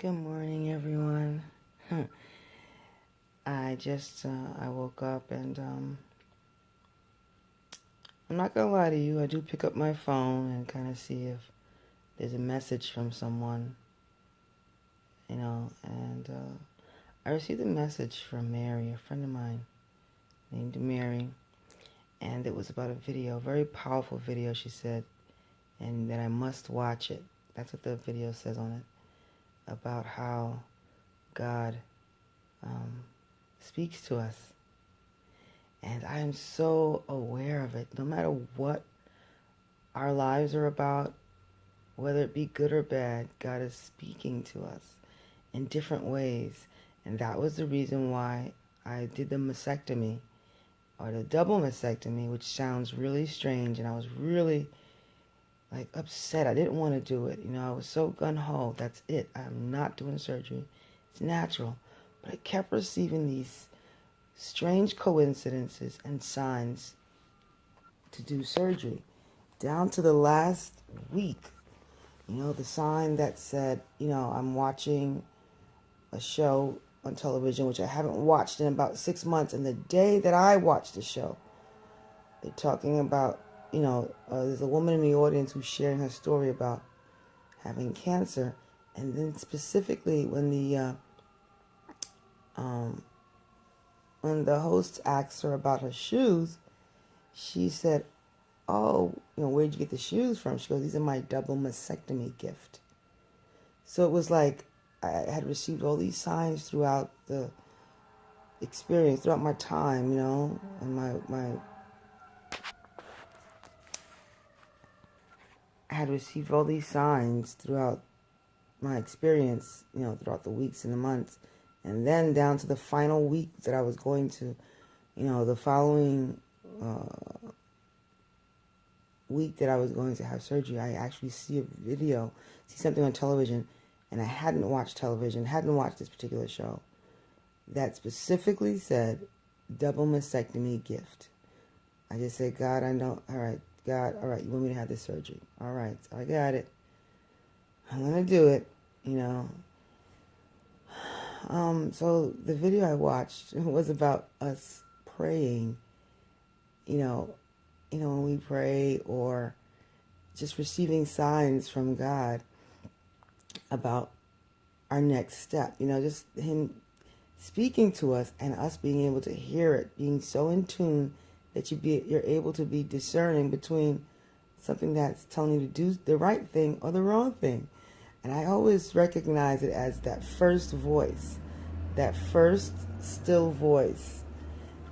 Good morning, everyone. I woke up and I'm not gonna lie to you. I do pick up my phone and kind of see if there's a message from someone, and I received a message from Mary, a friend of mine named Mary, and it was about a video, a very powerful video, she said, and that I must watch it. That's what the video says on it, about how God speaks to us. And I am so aware of it. No matter what our lives are about, whether it be good or bad, God is speaking to us in different ways. And that was the reason why I did the mastectomy, or the double mastectomy, which sounds really strange. And I was really upset. I didn't want to do it. I was so gung-ho. That's it. I'm not doing surgery. It's natural. But I kept receiving these strange coincidences and signs to do surgery, down to the last week. The sign that said, I'm watching a show on television, which I haven't watched in about 6 months. And the day that I watched the show, they're talking about, there's a woman in the audience who's sharing her story about having cancer. And then specifically when the host asked her about her shoes, she said, oh, where'd you get the shoes from? She goes, these are my double mastectomy gift. So it was like I had received all these signs throughout the experience, throughout my time, and I had received all these signs throughout my experience, throughout the weeks and the months. And then down to the final week that I was going to, the following week that I was going to have surgery, I actually see something on television, and I hadn't watched television, hadn't watched this particular show, that specifically said, double mastectomy gift. I just said, God, I know, all right, God, all right, you want me to have this surgery. All right, so I got it. I'm going to do it, So the video I watched was about us praying, when we pray, or just receiving signs from God about our next step, just Him speaking to us and us being able to hear it, being so in tune that you're able to be discerning between something that's telling you to do the right thing or the wrong thing. And I always recognize it as that first voice, that first still voice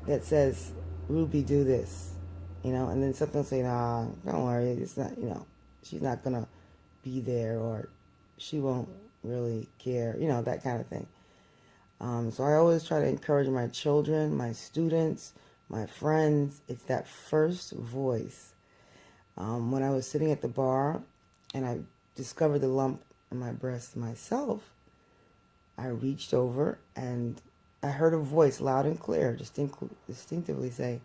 that says, Ruby, do this. And then something will say, nah, don't worry, it's not, she's not going to be there, or she won't really care, that kind of thing. So I always try to encourage my children, my students, my friends. It's that first voice. When I was sitting at the bar and I discovered the lump in my breast myself, I reached over and I heard a voice loud and clear, distinctively say,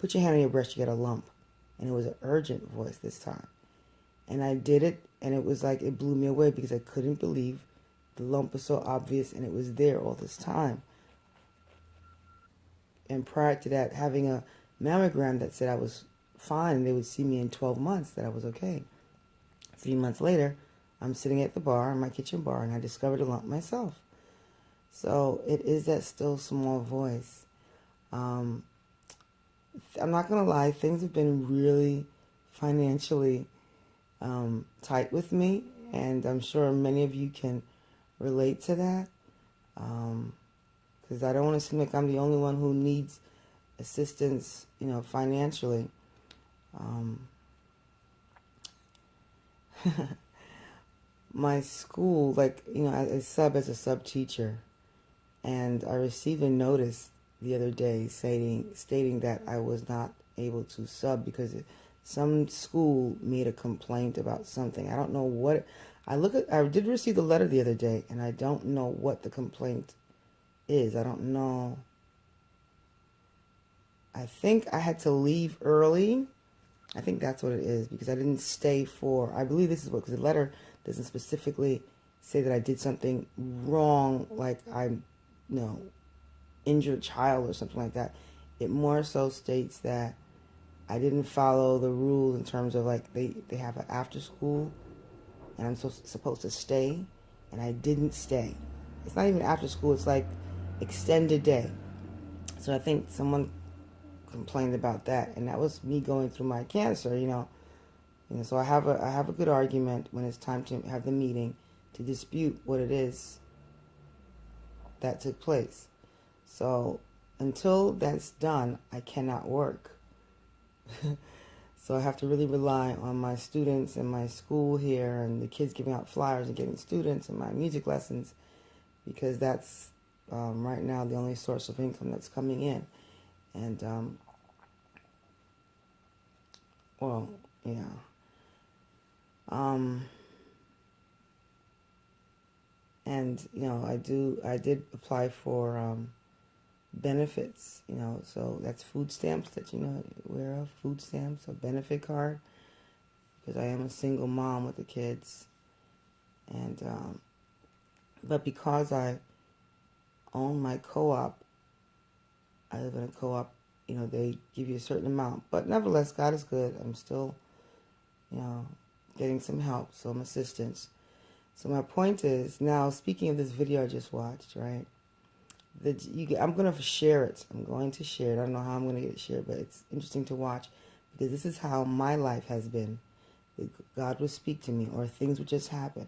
put your hand on your breast, you got a lump. And it was an urgent voice this time. And I did it, and it was like it blew me away because I couldn't believe the lump was so obvious and it was there all this time. And prior to that, having a mammogram that said I was fine and they would see me in 12 months, that I was okay. 3 months later, I'm sitting at the bar, in my kitchen bar, and I discovered a lump myself. So it is that still small voice. I'm not going to lie, things have been really financially tight with me, and I'm sure many of you can relate to that, because I don't want to seem like I'm the only one who needs assistance, financially. My school, I sub as a sub teacher, and I received a notice the other day stating that I was not able to sub because some school made a complaint about something. I don't know what. I did receive the letter the other day, and I don't know what the complaint is. I don't know. I think I had to leave early. I think that's what it is, because I didn't stay for, I believe this is what, because the letter doesn't specifically say that I did something wrong, like injured a child or something like that. It more so states that I didn't follow the rules in terms of like they have an after school and I'm supposed to stay, and I didn't stay. It's not even after school, it's like extended day. So I think someone complained about that, and that was me going through my cancer, so I have a good argument when it's time to have the meeting to dispute what it is that took place. So until that's done, I cannot work. So I have to really rely on my students and my school here and the kids giving out flyers and getting students and my music lessons, because that's right now the only source of income that's coming in. And, well, yeah. And, I did apply for benefits, so that's food stamps that aware of, food stamps, a benefit card, because I am a single mom with the kids. And but because I own my co-op, I live in a co-op, they give you a certain amount, but nevertheless, God is good. I'm still getting some help, some assistance. So my point is, now speaking of this video I just watched, right, I'm going to share it. I'm going to share it. I don't know how I'm going to get it shared, but it's interesting to watch, because this is how my life has been. God would speak to me, or things would just happen.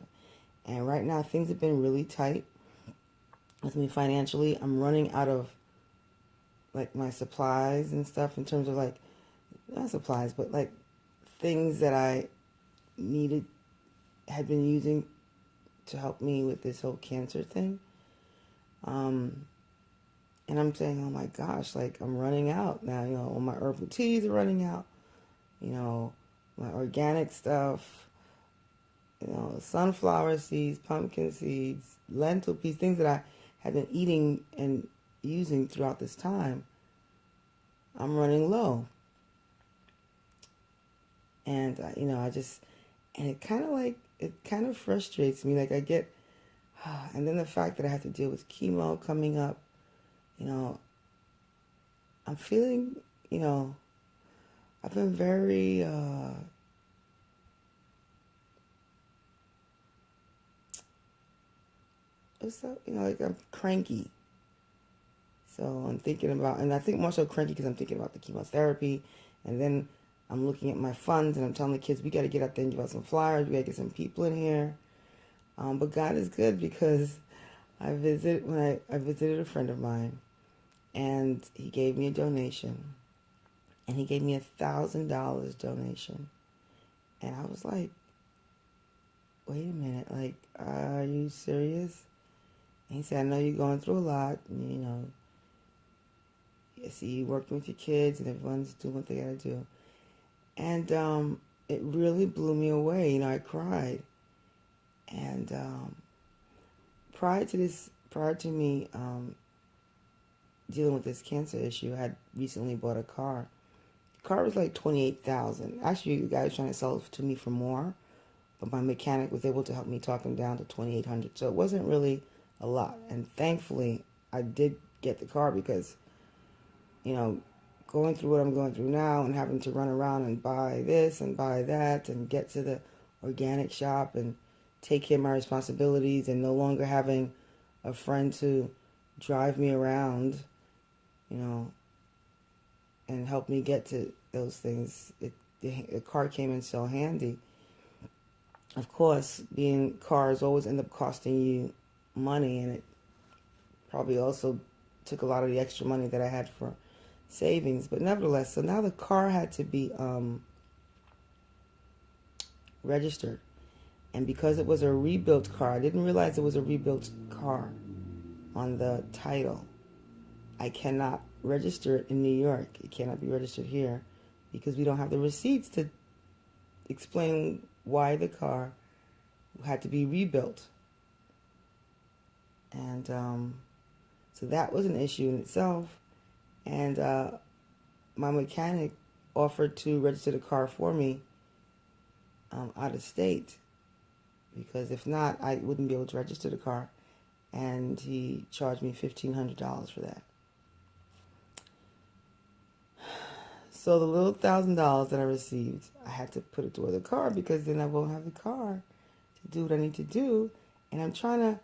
And right now, things have been really tight with me financially. I'm running out of, like, my supplies and stuff, in terms of, like, not supplies, but, like, things that I had been using to help me with this whole cancer thing. And I'm saying, oh my gosh, like, I'm running out now, all my herbal teas are running out, my organic stuff, sunflower seeds, pumpkin seeds, lentil peas, things that I had been eating and using throughout this time. I'm running low. And, and it kind of frustrates me. Like, I get, and then the fact that I have to deal with chemo coming up, I'm feeling, I've been very, like, I'm cranky. So I'm thinking about, and I think more so cranky because I'm thinking about the chemotherapy, and then I'm looking at my funds, and I'm telling the kids, we got to get out there and give out some flyers, we got to get some people in here. But God is good, because I visited a friend of mine, and he gave me a donation, and he gave me $1,000 donation, and I was like, wait a minute, like, are you serious? And he said, I know you're going through a lot, and, I see you working with your kids, and everyone's doing what they gotta do. And it really blew me away. I cried. And prior to me dealing with this cancer issue, I had recently bought a car. The car was like $28,000. Actually, the guy was trying to sell it to me for more, but my mechanic was able to help me talk him down to $2,800. So it wasn't really a lot. And thankfully, I did get the car, because, going through what I'm going through now and having to run around and buy this and buy that and get to the organic shop and take care of my responsibilities, and no longer having a friend to drive me around, and help me get to those things. The car came in so handy. Of course, being cars always end up costing you money, and it probably also took a lot of the extra money that I had for savings. But nevertheless, so now the car had to be registered. And because it was a rebuilt car, I didn't realize it was a rebuilt car on the title. I cannot register it in New York. It cannot be registered here, because we don't have the receipts to explain why the car had to be rebuilt. And so that was an issue in itself. And my mechanic offered to register the car for me out of state. because if not, I wouldn't be able to register the car. And he charged me $1,500 for that. So the little $1,000 that I received, I had to put it toward the car because then I won't have the car to do what I need to do. And I'm trying to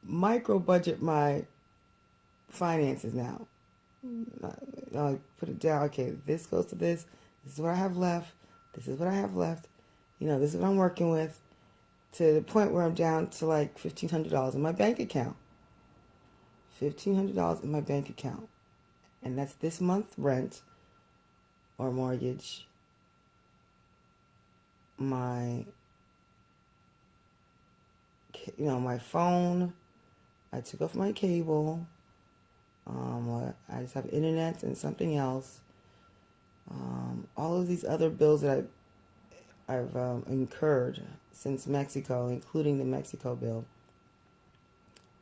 micro budget my finances now. I put it down. Okay, this goes to this. This is what I have left. This is what I have left. This is what I'm working with. To the point where I'm down to like $1,500 in my bank account. $1,500 in my bank account. And that's this month's rent or mortgage. My phone. I took off my cable. I just have internet and something else. All of these other bills that I've incurred since Mexico, including the Mexico bill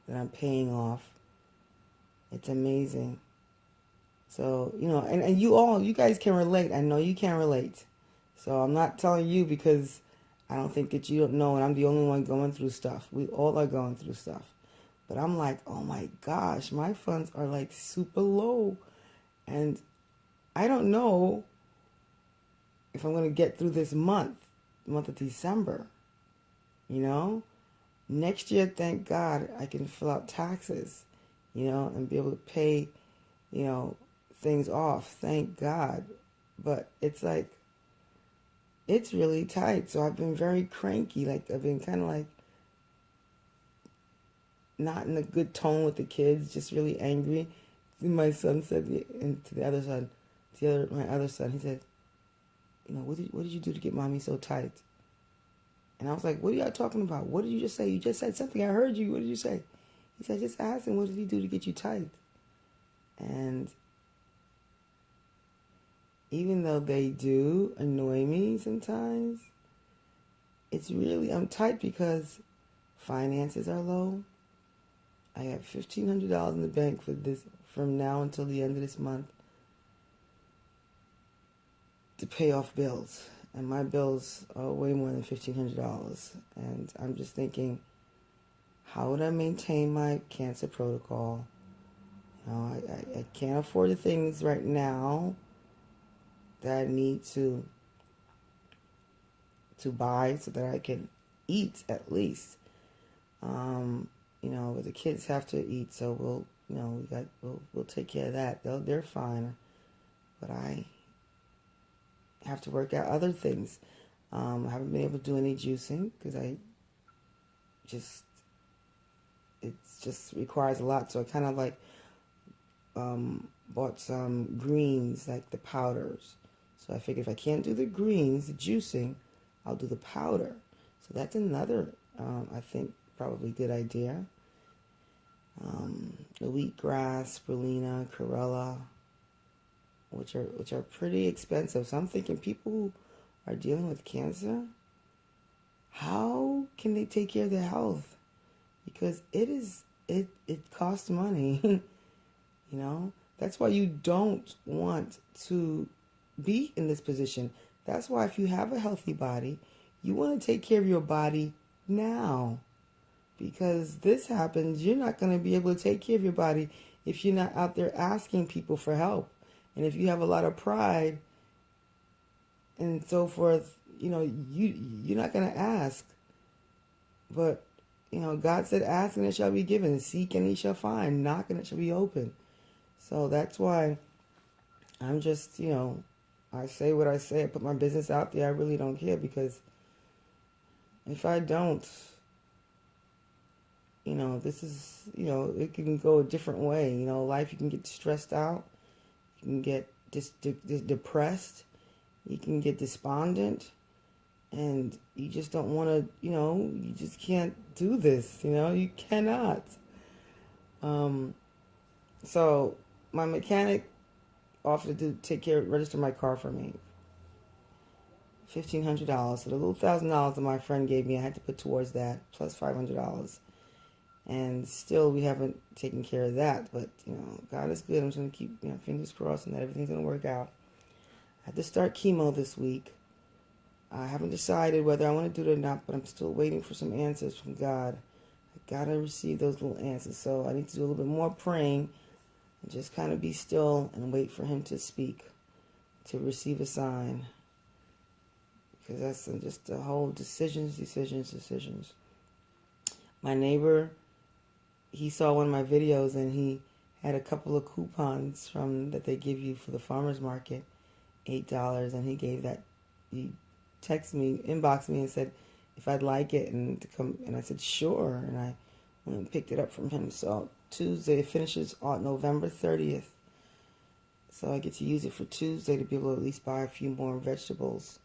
that I'm paying off. It's amazing. So, and you guys can relate. I know you can relate. So I'm not telling you because I don't think that you don't know and I'm the only one going through stuff. We all are going through stuff. But I'm like, oh my gosh, my funds are like super low. And I don't know if I'm going to get through this month of December. Next year, thank God, I can fill out taxes, and be able to pay, things off. Thank God. But it's like, it's really tight. So I've been very cranky. Like, I've been kind of like, not in a good tone with the kids, just really angry. My son said, and to the other son, my other son, he said, what did you do to get mommy so tight? And I was like, what are y'all talking about? What did you just say? You just said something. I heard you. What did you say? He said, just ask him, what did he do to get you tight? And even though they do annoy me sometimes, it's really, I'm tight because finances are low. I have $1,500 in the bank from now until the end of this month to pay off bills. And my bills are way more than $1,500. And I'm just thinking, how would I maintain my cancer protocol? I can't afford the things right now that I need to buy so that I can eat at least. But the kids have to eat, so we'll take care of that. They're fine, but I have to work out other things. I haven't been able to do any juicing because it just requires a lot. So I kind of like bought some greens, like the powders. So I figured if I can't do the greens, the juicing, I'll do the powder. So that's another, I think, probably good idea. The wheatgrass, spirulina, chlorella, which are pretty expensive. So I'm thinking people who are dealing with cancer, how can they take care of their health? Because it costs money. That's why you don't want to be in this position. That's why if you have a healthy body, you want to take care of your body now. Because this happens, you're not going to be able to take care of your body if you're not out there asking people for help. And if you have a lot of pride and so forth, you're not going to ask. But, God said, ask and it shall be given. Seek and he shall find. Knock and it shall be open. So that's why I'm just, I say what I say. I put my business out there. I really don't care because if I don't, this is, it can go a different way. Life, you can get stressed out. You can get depressed. You can get despondent. And you just don't want to, you just can't do this. You cannot. So my mechanic offered to register my car for me. $1,500. So the little $1,000 that my friend gave me, I had to put towards that, plus $500. And still, we haven't taken care of that. But, God is good. I'm just going to keep, fingers crossed and that everything's going to work out. I had to start chemo this week. I haven't decided whether I want to do it or not, but I'm still waiting for some answers from God. I gotta receive those little answers, so I need to do a little bit more praying and just kind of be still and wait for Him to speak, to receive a sign. Because that's just the whole decisions. My neighbor, he saw one of my videos and he had a couple of coupons from that they give you for the farmer's market, $8, and he texted me, inboxed me and said if I'd like it and to come, and I said sure, and I went and picked it up from him. So Tuesday, it finishes on November 30th. So I get to use it for Tuesday to be able to at least buy a few more vegetables.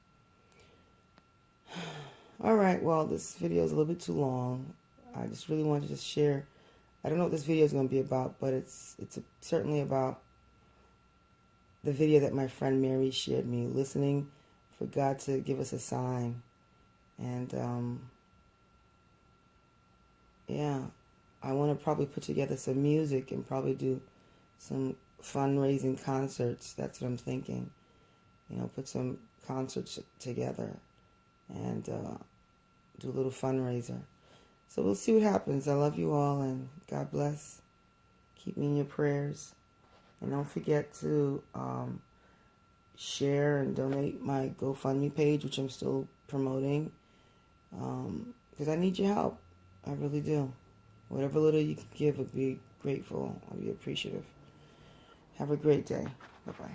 All right, well, this video is a little bit too long. I just really wanted to just share. I don't know what this video is going to be about, but it's certainly about the video that my friend Mary shared me, listening for God to give us a sign. And yeah, I want to probably put together some music and probably do some fundraising concerts. That's what I'm thinking. Put some concerts together and do a little fundraiser. So we'll see what happens. I love you all, and God bless. Keep me in your prayers. And don't forget to share and donate my GoFundMe page, which I'm still promoting, because I need your help. I really do. Whatever little you can give, I'd be grateful. I'd be appreciative. Have a great day. Bye-bye.